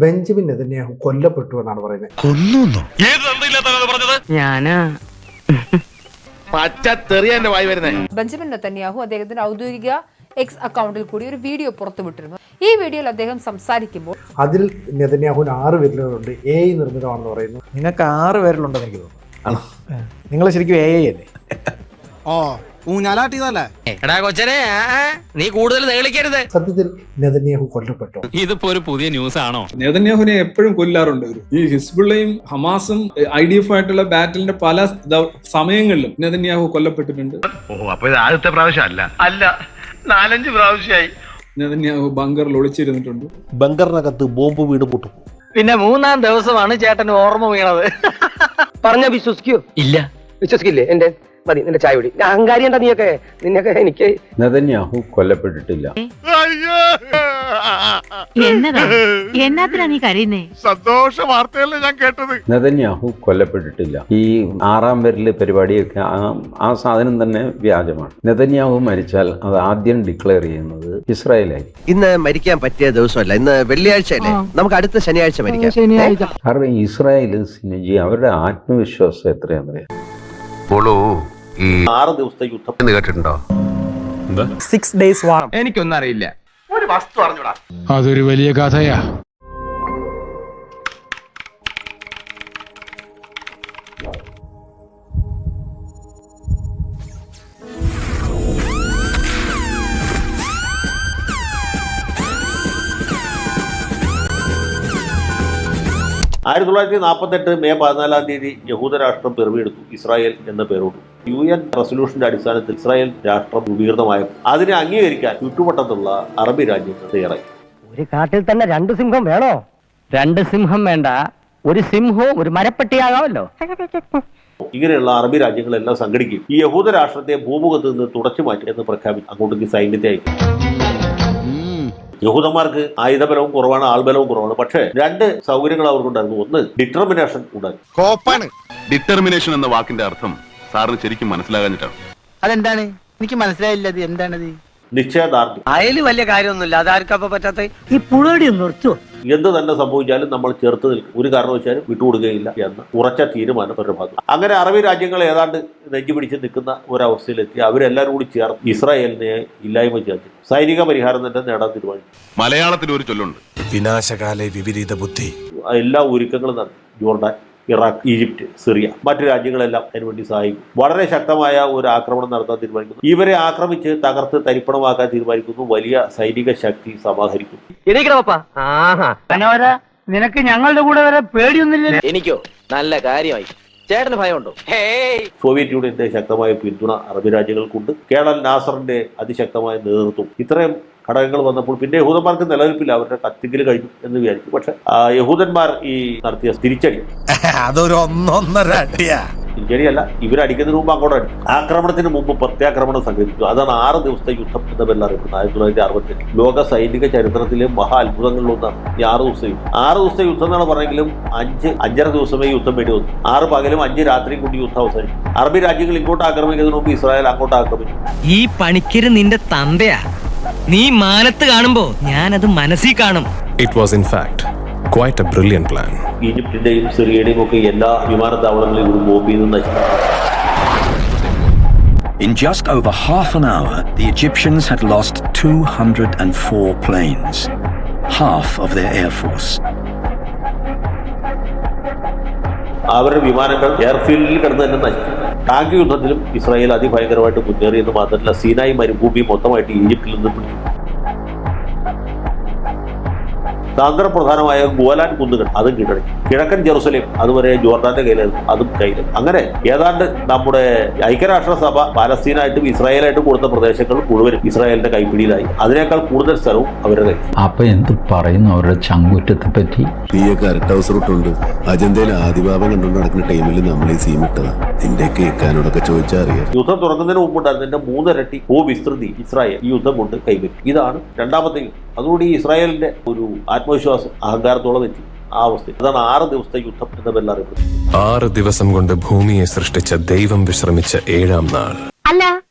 Benjamin Netanyahu കൊല്ലപ്പെട്ടു എന്നാണ് പറയുന്നത്. ബെഞ്ചമിൻ നെതന്യാഹു അദ്ദേഹത്തിന്റെ ഔദ്യോഗിക എക്സ് അക്കൗണ്ടിൽ കൂടി ഒരു വീഡിയോ പുറത്തുവിട്ടിരുന്നു. ഈ വീഡിയോയിൽ അദ്ദേഹം സംസാരിക്കുമ്പോൾ അതിൽ നെതന്യാഹുവിന് 6 വിരലുകളുണ്ട്, AI നിർമ്മിതമാണെന്ന് പറയുന്നു. നിങ്ങൾക്ക് 6 പേരിലുണ്ടെന്ന് എനിക്ക് തോന്നുന്നു. നിങ്ങൾ ശരിക്കും AI അല്ലേ? നീ കൂടുതൽ നേളിക്കരുത്. സത്യത്തിൽ നെതന്യാഹു കൊല്ലപ്പെട്ടോ? ഇതിപ്പോ ഒരു പുതിയ ന്യൂസ് ആണോ? നെതന്യാഹുവിനെ എപ്പോഴും കൊല്ലാറുണ്ട്. ഈ ഹിസ്ബുള്ളയും ഹമാസും IDF ആയിട്ടുള്ള ബാറ്റിലിന്റെ പല സമയങ്ങളിലും നെതന്യാഹു കൊല്ലപ്പെട്ടിട്ടുണ്ട്. അപ്പൊ ഇത് ആദ്യത്തെ പ്രാവശ്യം അല്ല 4-5 പ്രാവശ്യമായി. നെതന്യാഹു ബങ്കറിൽ ഒളിച്ചിരുന്നിട്ടുണ്ട്. ബങ്കറിനകത്ത് ബോംബ് വീട് പൊട്ടും. പിന്നെ 3-ാം ദിവസമാണ് ചേട്ടന് ഓർമ്മ വീണത്. പറഞ്ഞ വിശ്വസിക്കോ? ഇല്ല, വിശ്വസിക്കില്ലേ? എന്റെ മതി, നിന്റെ ചായ കുടി. അഹങ്കാരി എന്താ നീയൊക്കെ? നിന്നൊക്കെ എനിക്ക്. നെതന്യാഹു കൊല്ലപ്പെട്ടിട്ടില്ല. എന്നാത്തിനാ നീ കരയുന്നേ? സന്തോഷ വാർത്തയല്ലേ ഞാൻ കേട്ടത്. നെതന്യാഹു കൊല്ലപ്പെട്ടിട്ടില്ല. ഈ 6-ാം പേരിലെ പരിപാടിയൊക്കെ ആ സാധനം തന്നെ വ്യാജമാണ്. നെതന്യാഹു മരിച്ചാൽ അത് ആദ്യം ഡിക്ലെയർ ചെയ്യുന്നത് ഇസ്രായേലായിരിക്കും. ഇന്ന് മരിക്കാൻ പറ്റിയ ദിവസമല്ല, ഇന്ന് വെള്ളിയാഴ്ച അല്ലേ? നമുക്ക് അടുത്ത ശനിയാഴ്ച മരിക്കാം. കാരണം ഇസ്രായേൽ സിനജി അവരുടെ ആത്മവിശ്വാസം എത്രയാണെന്നറിയാം. 6 ദിവസത്തെ യുദ്ധം എന്ന് കേട്ടിട്ടുണ്ടോ? 6 days war. എനിക്കൊന്നും അറിയില്ല. ഒരു വസ്തു അറിഞ്ഞൂടാ. അതൊരു വലിയ കഥയാ. ആയിരത്തി 1948 മെയ് 14-ാം തീയതി യഹൂദരാഷ്ട്രം പിറവിയെടുത്തു. ഇസ്രായേൽ എന്ന പേരോട് UN റെസൊല്യൂഷന്റെ അടിസ്ഥാനത്തിൽ ഇസ്രായേൽ രാഷ്ട്രം രൂപീകൃതമായപ്പോൾ അതിനെ അംഗീകരിക്കാൻ ചുറ്റുവട്ടത്തുള്ള അറബി രാജ്യങ്ങൾ തയ്യാറായി. ഒരു കാട്ടിൽ തന്നെ 2 സിംഹം വേണോ? 2 സിംഹം വേണ്ട, ഒരു സിംഹവും ഒരു മരപ്പട്ടിയാകാമല്ലോ. ഇങ്ങനെയുള്ള അറബി രാജ്യങ്ങളെല്ലാം സംഘടിക്കും ഈ യഹൂദ രാഷ്ട്രത്തെ ഭൂമുഖത്ത് നിന്ന് തുടച്ചു മാറ്റി എന്ന് പ്രഖ്യാപിച്ചു അങ്ങോട്ടേക്ക് സൈന്യത്തെ അയക്കും. യഹൂദന്മാർക്ക് ആയുധബലവും കുറവാണ്, ആൾബലവും കുറവാണ്. പക്ഷേ 2 സൗകര്യങ്ങൾ അവർക്കുണ്ടായിരുന്നു. ഒന്ന്, ഡിറ്റർമിനേഷൻ ഉണ്ടായിരുന്നു. ഡിറ്റർമിനേഷൻ എന്ന വാക്കിന്റെ അർത്ഥം സാറിന് ശരിക്കും മനസ്സിലാകാഞ്ഞിട്ടാണ്. അതെന്താണ്? എനിക്ക് മനസ്സിലായില്ല. അത് എന്താണത്? നിശ്ചയദാർഢ്യം. അയല് വലിയ കാര്യമൊന്നുമില്ല, അതാർക്കപ്പ പറ്റാത്ത. ഈ പുളടി നിർത്തുവോ? എന്ത് തന്നെ സംഭവിച്ചാലും നമ്മൾ ചേർത്ത് നിൽക്കും, ഒരു കാരണവശാലും വിട്ടുകൊടുക്കുകയില്ല എന്ന ഉറച്ച തീരുമാനം അവരുടെ ഭാഗം. അങ്ങനെ അറബി രാജ്യങ്ങൾ ഏതാണ്ട് നെഞ്ചു പിടിച്ച് നിൽക്കുന്ന ഒരവസ്ഥയിലെത്തി അവരെല്ലാവരും കൂടി ചേർന്ന് ഇസ്രായേലിനെ ഇല്ലായ്മ ചെയ്തു സൈനിക പരിഹാരം തന്നെ നേടാൻ തീരുമാനിച്ചു. മലയാളത്തിൽ ഒരു ചൊല്ലുണ്ട്, വിനാശകാലെ വിപരീത ബുദ്ധി. എല്ലാ ഒരുക്കങ്ങളും നടത്തി. ജോർഡാൻ, ഇറാഖ്, ഈജിപ്റ്റ്, സിറിയ, മറ്റു രാജ്യങ്ങളെല്ലാം അതിനുവേണ്ടി സഹായിക്കും. വളരെ ശക്തമായ ഒരു ആക്രമണം നടത്താൻ തീരുമാനിക്കുന്നു. ഇവരെ ആക്രമിച്ച് തകർത്ത് തരിപ്പണമാക്കാൻ തീരുമാനിക്കുന്നു. വലിയ സൈനിക ശക്തി സമാഹരിക്കുന്നു. നിനക്ക് ഞങ്ങളുടെ കൂടെ വരെ പേടിയൊന്നുമില്ല. എനിക്കോ? നല്ല കാര്യമായി. ചേട്ടന് ഭയമുണ്ടോ? സോവിയറ്റ് യൂണിയന്റെ ശക്തമായ പിന്തുണ അറബി രാജ്യങ്ങൾക്കുണ്ട്. കേണൽ നാസറിന്റെ അതിശക്തമായ നേതൃത്വം. ഇത്രയും ഘടകങ്ങൾ വന്നപ്പോൾ പിന്നെ യഹൂദന്മാർക്ക് നിലനിൽപ്പില്ല, അവരുടെ കത്തിക്കൽ കഴിഞ്ഞു എന്ന് വിചാരിച്ചു. പക്ഷെ യഹൂദന്മാർ ഈ നടത്തിയ തിരിച്ചടി അതൊരു 1-1.5 അടിയാ. തിരിച്ചടിയല്ല, ഇവരടിക്കുന്നതിന് മുമ്പ് അങ്ങോട്ട് അടിക്കും. ആക്രമണത്തിന് മുമ്പ് പ്രത്യാക്രമണം സംഘടിപ്പിച്ചു. അതാണ് 6 ദിവസത്തെ യുദ്ധം എന്ന പേരിൽ അറിയപ്പെടുന്നത്. 1968 ലോക സൈനിക ചരിത്രത്തിലെ മഹാ അത്ഭുതങ്ങളിലൊന്നാണ് ഈ 6 ദിവസത്തെ യുദ്ധം. 6 ദിവസത്തെ യുദ്ധം എന്നാണ് പറഞ്ഞെങ്കിലും 5-5.5 ദിവസമേ യുദ്ധം വേണ്ടി വന്നു. 6 പകലും 5 രാത്രിയും കൂടി യുദ്ധം അവസാനിച്ചു. അറബി രാജ്യങ്ങൾ ഇങ്ങോട്ട് ആക്രമിക്കുന്നതിന് മുമ്പ് ഇസ്രായേൽ അങ്ങോട്ട് ആക്രമിച്ചു. ഈ പണിക്കര് നിന്റെ തന്തയാ. നീ മാനത്ത് കാണുമ്പോ ഞാനത് മനസ്സിൽ കാണും. It was in fact quite a brilliant plan. ഈജിപ്തിന്റെയും സിറിയയുടെയും ഒക്കെ എല്ലാ വിമാനത്താവളങ്ങളിലും ഒരു ബോംബ് ചെയ്ത് നശിച്ചു. In just over half an hour, the Egyptians had lost 204 planes, half of their air force. അവരുടെ വിമാനങ്ങൾ എയർഫീൽഡിൽ കിടന്ന് തന്നെ നശിച്ചു. ടാങ്ക് യുദ്ധത്തിലും ഇസ്രായേൽ അതിഭയങ്കരമായിട്ട് മുന്നേറിയെന്ന് മാത്രമല്ല, സീനായി മരുഭൂമി മൊത്തമായിട്ട് ഈജിപ്തിൽ നിന്ന് പിടിച്ചു. തന്ത്രപ്രധാനമായ ഗോലാൻ കുന്നുകൾ അതും കീഴടക്കി. കിഴക്കൻ ജെറുസലേം അതുവരെ ജോർഡാന്റെ കയ്യിലായിരുന്നു, അതും കയ്യിലും. അങ്ങനെ ഏതാണ്ട് നമ്മുടെ ഐക്യരാഷ്ട്രസഭ പാലസ്തീനായിട്ടും ഇസ്രായേലായിട്ടും കൊടുത്ത പ്രദേശങ്ങൾ മുഴുവനും ഇസ്രായേലിന്റെ കൈപ്പിടിയിലായി. അതിനേക്കാൾ കൂടുതൽ സ്ഥലവും അവരുടെ കയ്യിൽ. അപ്പൊ എന്ത് പറയുന്നു അവരുടെ ചങ്കുറ്റത്തെ പറ്റി? കറക്റ്റ് അജന്തയിലെ ആദിഭാവം കണ്ടുകൊണ്ട് നടക്കുന്ന ടൈമിൽ നമ്മൾ ഈ സീമിട്ടതാ. നിന്റെ കേൾക്കാനോടൊക്കെ ചോദിച്ചാൽ അറിയാം. യുദ്ധം തുടങ്ങുന്നതിന് മുമ്പുണ്ടായിരുന്നതിന്റെ 3 ഇരട്ടി ഭൂവിസ്തൃതി ഇസ്രായേൽ ഈ യുദ്ധം കൊണ്ട് കൈവരും. ഇതാണ് 2ാമത്തെ യുദ്ധം. അതുകൂടി ഇസ്രായേലിന്റെ ഒരു ആത്മവിശ്വാസം അഹങ്കാരത്തോളം എത്തി ആ അവസ്ഥയിൽ. അതാണ് 6 ദിവസത്തെ യുദ്ധം എന്ന പേരിൽ അറിയപ്പെടുന്നത്. 6 ദിവസം കൊണ്ട് ഭൂമിയെ സൃഷ്ടിച്ച ദൈവം വിശ്രമിച്ച 7-ാം നാൾ. അല്ല,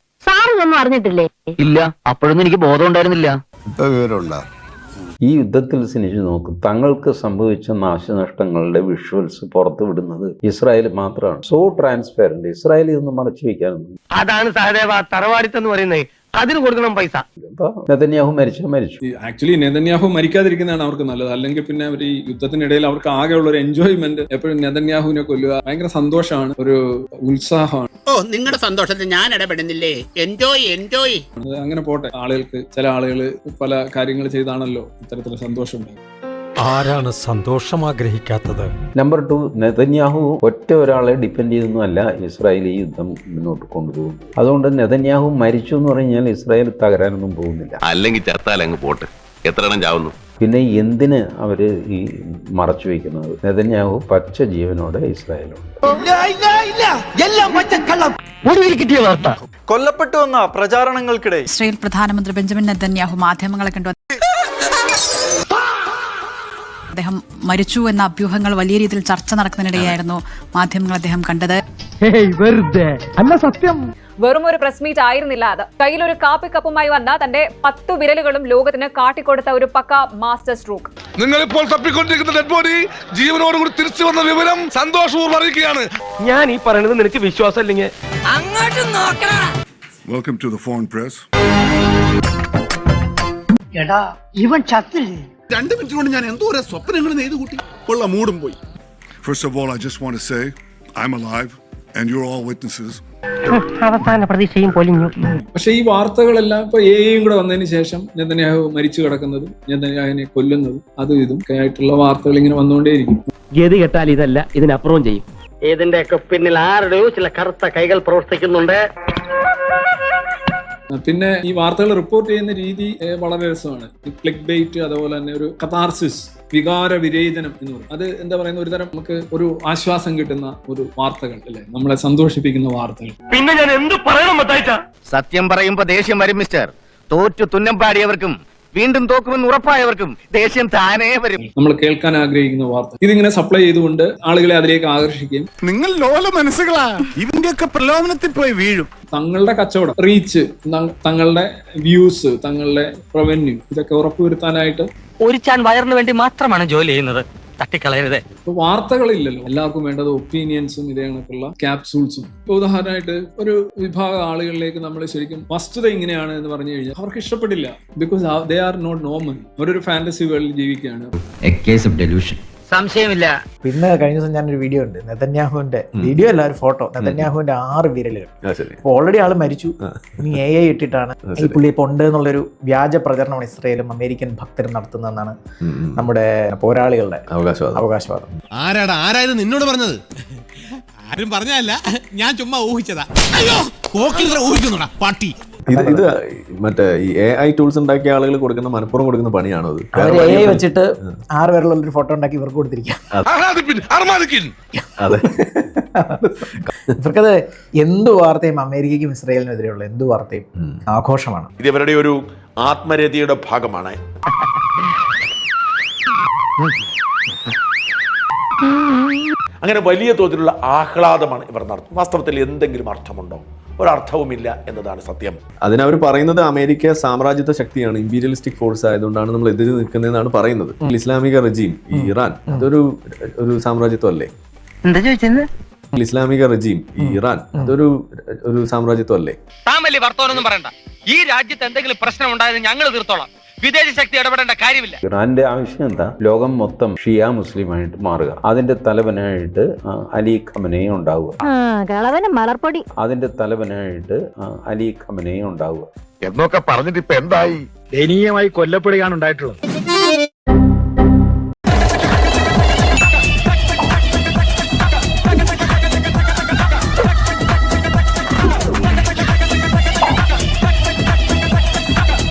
സാർ ഇതൊന്നും അറിഞ്ഞിട്ടില്ലേ? ഇല്ല, അപ്പോഴൊന്നും എനിക്ക് ബോധം ഉണ്ടായിരുന്നില്ല. ഈ യുദ്ധത്തിൽ സിനിച്ച് നോക്കും, തങ്ങൾക്ക് സംഭവിച്ച നാശനഷ്ടങ്ങളുടെ വിഷ്വൽസ് പുറത്തു വിടുന്നത് ഇസ്രായേൽ മാത്രമാണ്. So transparent. ഇസ്രായേൽ ഇതൊന്നും മറച്ചു വയ്ക്കാനൊന്നും. അതാണ് സഹദേവ തറവാടിത്തെന്ന് പറയുന്നത്. അതിന് കൊടുക്കണം പൈസ. ഇപ്പൊ നെതന്യാഹു മരിച്ചു. ആക്ച്വലി നെതന്യാഹു മരിക്കാതിരിക്കുന്നതാണ് അവർക്ക് നല്ലത്. അല്ലെങ്കിൽ പിന്നെ അവർ ഈ യുദ്ധത്തിനിടയിൽ അവർക്ക് ആകെയുള്ള ഒരു എൻജോയ്മെന്റ് എപ്പോഴും നെതന്യാഹുവിനെ കൊല്ലുക. ഭയങ്കര സന്തോഷമാണ്, ഒരു ഉത്സാഹമാണ്. ഓ, നിങ്ങളുടെ സന്തോഷത്തിൽ ഞാൻ ഇടപെടുന്നില്ലേ? എൻജോയ്. അങ്ങനെ പോട്ടെ. ആളുകൾക്ക്, ചില ആളുകൾ പല കാര്യങ്ങൾ ചെയ്താണല്ലോ ഇത്തരത്തിലുള്ള സന്തോഷം ഉണ്ടായത്. ആരാണ് സന്തോഷം ആഗ്രഹിക്കാത്തത്? നമ്പർ 2, നെതന്യാഹു ഒറ്റ ഒരാളെ ഡിപ്പെൻഡ് ചെയ്തൊന്നുമല്ല ഇസ്രായേൽ ഈ യുദ്ധം മുന്നോട്ട് കൊണ്ടുപോകും. അതുകൊണ്ട് നെതന്യാഹു മരിച്ചു എന്ന് പറഞ്ഞാൽ ഇസ്രായേൽ തകരാനൊന്നും പോകുന്നില്ല. അല്ലെങ്കിൽ ചത്താൽ അങ്ങ് പോട്ട്, എത്ര എണ്ണം ചാവുന്നു. പിന്നെ എന്തിന് അവര് ഈ മറച്ചു വയ്ക്കുന്നത്? നെതന്യാഹു പച്ച ജീവനോടെ ഇസ്രായേലുണ്ട്. കിട്ടിയ വാർത്ത കൊല്ലപ്പെട്ടു വന്ന പ്രചാരണങ്ങൾക്കിടെ ഇസ്രായേൽ പ്രധാനമന്ത്രി ബെഞ്ചമിൻ നെതന്യാഹു മാധ്യമങ്ങളെ കണ്ടു. അദ്ദേഹം മരിച്ചു എന്ന അഭ്യൂഹങ്ങൾ വലിയ രീതിയിൽ ചർച്ച നടക്കുന്നതിനിടെയായിരുന്നു മാധ്യമങ്ങൾ അദ്ദേഹം കണ്ടത്. വെറുതെ അല്ല, സത്യം. വെറും ഒരു പ്രസ് മീറ്റ് ആയിരുന്നില്ല അത്. കയ്യിലൊരു കാപ്പി കപ്പുമായി വന്ന തന്റെ 10 വിരലുകളും ലോകത്തിന് കാട്ടിക്കൊടുത്ത ഒരു പക്ക മാസ്റ്റർ സ്ട്രോക്ക്. നിങ്ങളിപ്പോൾ തപ്പിക്കൊണ്ടിരിക്കുന്ന ഡെഡ് ബോഡി ജീവനോടുകൂടി തിരിച്ചു വന്ന വിവരം സന്തോഷപൂർവ്വം അറിയിക്കുകയാണ്. ഞാൻ ഈ പറയുന്നത് നിനക്ക് വിശ്വാസം ഇല്ലെങ്കിൽ അങ്ങോട്ട് നോക്കണം. Welcome to the phone press. എടാ, ഇവൻ ചത്തില്ലേ? 2 മിനിറ്റ് കൊണ്ട് ഞാൻ എന്തോ സ്വപ്നങ്ങൾ നെയ്തു കൂട്ടി. ഉള്ള മൂടും പോയി. First of all, I just want to say I'm alive and you're all witnesses. അവസാന പ്രതീക്ഷയും പൊലിഞ്ഞു. പക്ഷെ ഈ വാർത്തകളെല്ലാം ഇപ്പൊ എയും കൂടെ വന്നതിന് ശേഷം നെതന്യാഹു മരിച്ചു കിടക്കുന്നതും നെതന്യാഹുവിനെ കൊല്ലുന്നതും അതും ഇതും ഒക്കെ ആയിട്ടുള്ള വാർത്തകൾ ഇങ്ങനെ വന്നുകൊണ്ടേയിരിക്കും. ഗതി കെട്ടാൽ ഇതല്ല, ഇതിനപ്പുറവും ചെയ്യും. ഇതിന്റെയൊക്കെ പിന്നിൽ ആരുടെയോ ചില കറുത്ത കൈകൾ പ്രവർത്തിക്കുന്നുണ്ട്. പിന്നെ ഈ വാർത്തകൾ റിപ്പോർട്ട് ചെയ്യുന്ന രീതി വളരെ രസമാണ്. ഈ ക്ലിക്ക് ബെയ്റ്റ്, അതുപോലെ തന്നെ ഒരു കഥാർസിസ്, വികാര വിരേചനം എന്ന് പറയും. അത് എന്താ പറയുന്ന, ഒരു തരം നമുക്ക് ഒരു ആശ്വാസം കിട്ടുന്ന ഒരു വാർത്തകൾ അല്ലെ, നമ്മളെ സന്തോഷിപ്പിക്കുന്ന വാർത്തകൾ. പിന്നെ ഞാൻ എന്ത് പറയണം? സത്യം പറയുമ്പോ ദേഷ്യം വരും മിസ്റ്റർ. തോറ്റു തുന്നം പാടിയവർക്കും വീണ്ടും തോക്കുമെന്ന് ഉറപ്പായവർക്കും ദേഷ്യം താനേ വരും. നമ്മൾ കേൾക്കാൻ ആഗ്രഹിക്കുന്ന വാർത്ത ഇതിങ്ങനെ സപ്ലൈ ചെയ്തുകൊണ്ട് ആളുകളെ അതിലേക്ക് ആകർഷിക്കുകയും. നിങ്ങൾ ലോല മനസ്സുകളാ, ഇതിന്റെയൊക്കെ പ്രലോഭനത്തിൽ പോയി വീഴും. തങ്ങളുടെ കച്ചവടം, റീച്ച്, തങ്ങളുടെ വ്യൂസ്, തങ്ങളുടെ റവന്യൂ, ഇതൊക്കെ ഉറപ്പുവരുത്താനായിട്ട് ഒരു ചാൻ വയറിന് വേണ്ടി മാത്രമാണ് ജോലി ചെയ്യുന്നത്. തട്ടിക്കളയരുതേ. ഇപ്പൊ വാർത്തകളില്ലല്ലോ, എല്ലാവർക്കും വേണ്ടത് ഒപ്പീനിയൻസും ഇതേ കണക്കുള്ള ക്യാപ്സൂൾസും. ഇപ്പൊ ഉദാഹരണമായിട്ട് ഒരു വിഭാഗം ആളുകളിലേക്ക് നമ്മൾ ശരിക്കും വസ്തുത ഇങ്ങനെയാണ് എന്ന് പറഞ്ഞു കഴിഞ്ഞാൽ അവർക്ക് ഇഷ്ടപ്പെടില്ല. Because they are not normal. അവരൊരു ഫാന്റസി വേൾഡിൽ ജീവിക്കുകയാണ്. സംശയമില്ല. പിന്നെ കഴിഞ്ഞ ദിവസം ഞാനൊരു വീഡിയോ ഉണ്ട്, നെതന്യാഹുവിന്റെ വീഡിയോ അല്ല, ഒരു ഫോട്ടോ. നെതന്യാഹുവിന്റെ 6 വിരലുകൾ. ഓൾറെഡി ആള് മരിച്ചു, ഇനി AI ഇട്ടിട്ടാണ് ഈ പുള്ളി ഇപ്പൊ ഉണ്ട് എന്നുള്ളൊരു വ്യാജ പ്രചരണമാണ് ഇസ്രായേലും അമേരിക്കൻ ഭക്തരും നടത്തുന്നതെന്നാണ് നമ്മുടെ പോരാളികളുടെ അവകാശവാദം. ആരായത് നിന്നോട് പറഞ്ഞത്? ആരും പറഞ്ഞല്ല, ഞാൻ ചുമ്മാ ഊഹിച്ചതാ. അയ്യോ, ഊഹിക്കുന്നുടാ പാട്ടി. ഇത് മറ്റേ ഈ AI ടൂൾസ് ഉണ്ടാക്കിയ ആളുകൾ കൊടുക്കുന്ന, മനഃപൂർവ്വം കൊടുക്കുന്ന പണിയാണോ അത്? അവർ AI വെച്ചിട്ട് 6 പേരുള്ളൊരു ഫോട്ടോ ഉണ്ടാക്കി ഇവർക്ക് കൊടുത്തിരിക്കുക. അതെ, ഇവർക്കത് എന്ത് വാർത്തയും അമേരിക്കയ്ക്കും ഇസ്രായേലിനെതിരെയുള്ള എന്ത് വാർത്തയും ആഘോഷമാണ്. ഇത് ഇവരുടെ ഒരു ആത്മരതിയുടെ ഭാഗമാണ്. അങ്ങനെ വലിയ തോതിലുള്ള ആഹ്ലാദമാണ് ഇവർ നടത്തുന്നത്. വാസ്തവത്തിൽ എന്തെങ്കിലും അർത്ഥമുണ്ടോ? ഒരർത്ഥവുമില്ല എന്നതാണ് സത്യം. അതിനവർ പറയുന്നത് അമേരിക്ക സാമ്രാജ്യത്വ ശക്തിയാണ്, ഇമ്പീരിയലിസ്റ്റിക് ഫോഴ്സ് ആയതുകൊണ്ടാണ് നമ്മൾ എതിര് നിൽക്കുന്നതെന്നാണ് പറയുന്നത്. ഇസ്ലാമിക റെജീം, ഈ ഇറാൻ, അതൊരു സാമ്രാജ്യത്വം അല്ലേ? എന്താ ചോദിച്ചത്? ഇസ്ലാമിക റെജീം, ഈ ഇറാൻ, അതൊരു സാമ്രാജ്യത്വം അല്ലേ? താൻ വലിയ വർത്തമാനമൊന്നും പറയണ്ട. ഈ രാജ്യത്ത് എന്തെങ്കിലും പ്രശ്നം ഉണ്ടായത് ഞങ്ങൾ തീർത്തോളാം. വിദേശ ശക്തി ഇടപെടേണ്ട കാര്യമില്ല. ഇറാന്റെ ആവശ്യം എന്താ? ലോകം മൊത്തം ഷിയ മുസ്ലിമായിട്ട് മാറുക. അതിന്റെ തലവനായിട്ട് അലി ഖമനേയി ഉണ്ടാവുക. അതിന്റെ തലവനായിട്ട് അലി ഖമനേയി ഉണ്ടാവുക എന്നൊക്കെ പറഞ്ഞിട്ട് ഇപ്പൊ എന്തായി? ദയനീയമായി കൊല്ലപ്പെടുകയാണ് ഉണ്ടായിട്ടുള്ളത്.